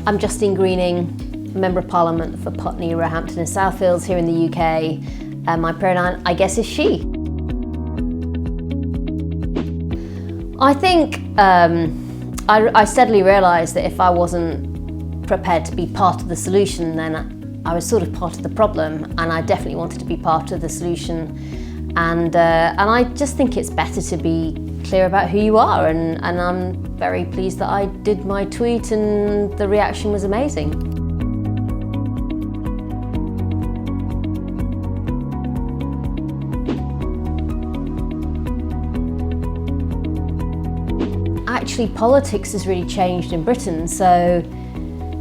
I'm Justine Greening, Member of Parliament for Putney, Roehampton and Southfields here in the UK. My pronoun, I guess, is she. I think I steadily realised that if I wasn't prepared to be part of the solution, then I was sort of part of the problem, and I definitely wanted to be part of the solution. And I just think it's better to be clear about who you are, and I'm very pleased that I did my tweet and the reaction was amazing. Actually, politics has really changed in Britain, so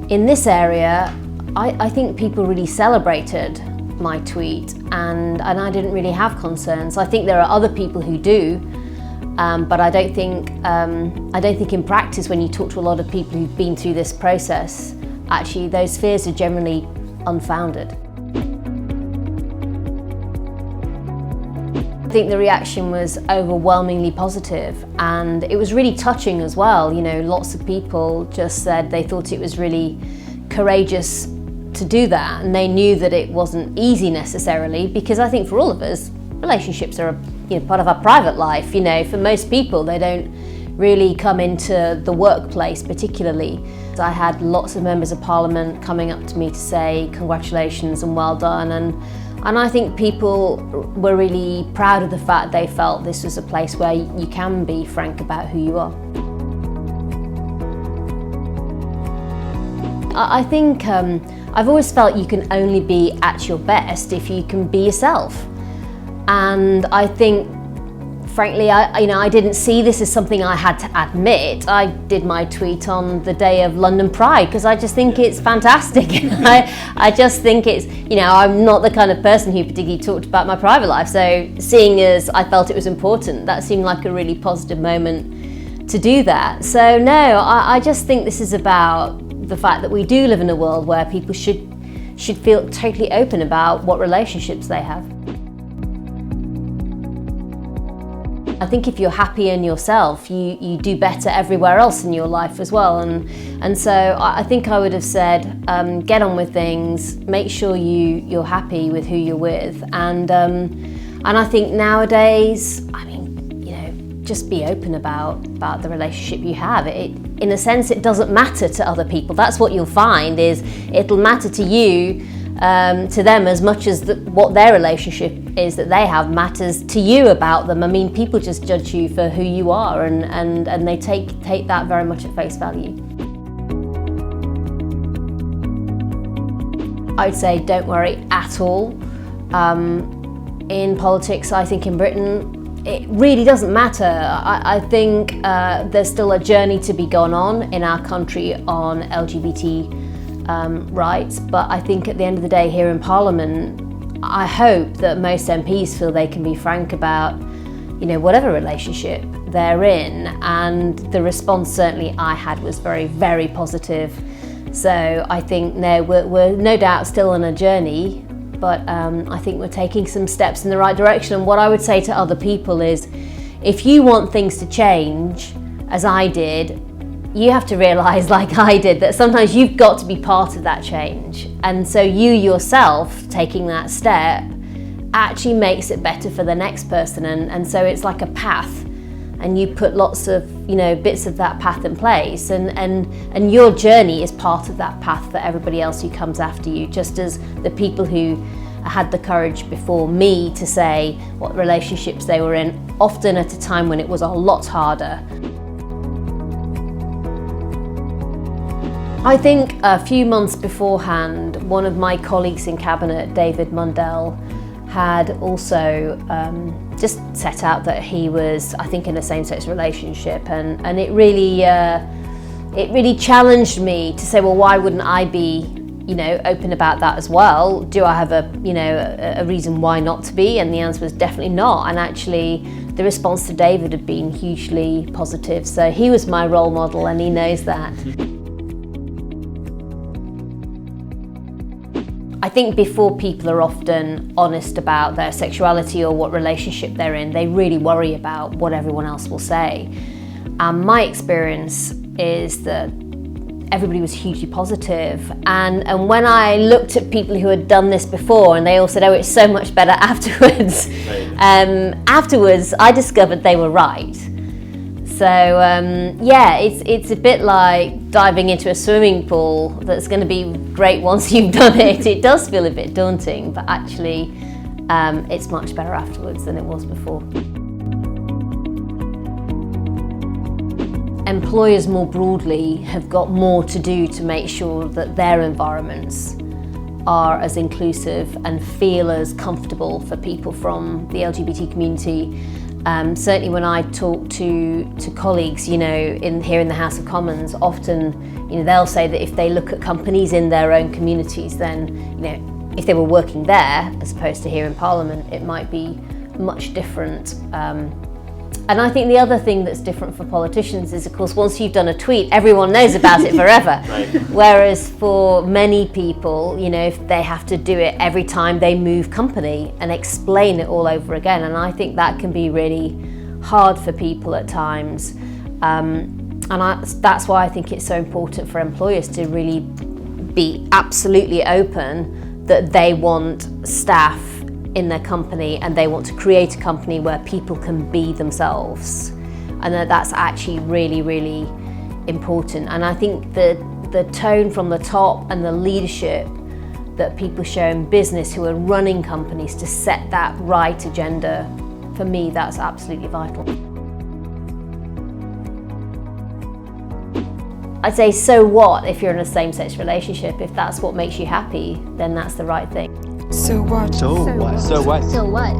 in this area I think people really celebrated my tweet, and I didn't really have concerns. I think there are other people who do, but I don't think in practice, when you talk to a lot of people who've been through this process, actually those fears are generally unfounded. I think the reaction was overwhelmingly positive, and it was really touching as well. You know, lots of people just said they thought it was really courageous to do that, and they knew that it wasn't easy necessarily, because I think for all of us, relationships are part of our private life. You know, for most people, they don't really come into the workplace particularly. I had lots of members of Parliament coming up to me to say congratulations and well done, and I think people were really proud of the fact they felt this was a place where you can be frank about who you are. I think I've always felt you can only be at your best if you can be yourself. And I think, frankly, I didn't see this as something I had to admit. I did my tweet on the day of London Pride because I just think it's fantastic. I just think it's, I'm not the kind of person who particularly talked about my private life. So seeing as I felt it was important, that seemed like a really positive moment to do that. So no, I just think this is about the fact that we do live in a world where people should feel totally open about what relationships they have. I think if you're happy in yourself, you do better everywhere else in your life as well. And so I think I would have said, get on with things, make sure you're happy with who you're with. And I think nowadays, just be open about the relationship you have. In a sense, it doesn't matter to other people. That's what you'll find, is it'll matter to you, to them, as much as what their relationship is that they have matters to you about them. I mean, people just judge you for who you are, and they take that very much at face value. I'd say don't worry at all. In politics, I think in Britain, it really doesn't matter. I think there's still a journey to be gone on in our country on LGBT rights, but I think at the end of the day here in Parliament, I hope that most MPs feel they can be frank about, whatever relationship they're in, and the response certainly I had was very, very positive. So I think we're no doubt still on a journey, but I think we're taking some steps in the right direction. And what I would say to other people is, if you want things to change, as I did, you have to realise, like I did, that sometimes you've got to be part of that change. And so you yourself taking that step actually makes it better for the next person. And so it's like a path, and you put lots of bits of that path in place, and your journey is part of that path for everybody else who comes after you, just as the people who had the courage before me to say what relationships they were in, often at a time when it was a lot harder. I think a few months beforehand, one of my colleagues in Cabinet, David Mundell, had also just set out that he was, I think, in a same-sex relationship, and it really challenged me to say, well, why wouldn't I be, open about that as well? Do I have a reason why not to be? And the answer was definitely not. And actually, the response to David had been hugely positive. So he was my role model, and he knows that. I think before people are often honest about their sexuality or what relationship they're in, they really worry about what everyone else will say. My experience is that everybody was hugely positive. And when I looked at people who had done this before, and they all said, oh, it's so much better afterwards, afterwards I discovered they were right. So yeah, it's a bit like diving into a swimming pool that's going to be great once you've done it. It does feel a bit daunting, but actually it's much better afterwards than it was before. Employers more broadly have got more to do to make sure that their environments are as inclusive and feel as comfortable for people from the LGBT community. Certainly when I talk to colleagues, here in the House of Commons, often, they'll say that if they look at companies in their own communities, then, if they were working there as opposed to here in Parliament, it might be much different. And I think the other thing that's different for politicians is, of course, once you've done a tweet, everyone knows about it forever. Right. Whereas for many people, if they have to do it every time they move company and explain it all over again. And I think that can be really hard for people at times. That's why I think it's so important for employers to really be absolutely open that they want staff in their company and they want to create a company where people can be themselves, and that's actually really, really important. And I think the tone from the top and the leadership that people show in business who are running companies to set that right agenda, for me, that's absolutely vital. I'd say, so what if you're in a same-sex relationship? If that's what makes you happy, then that's the right thing. So what? So what? So what? So what?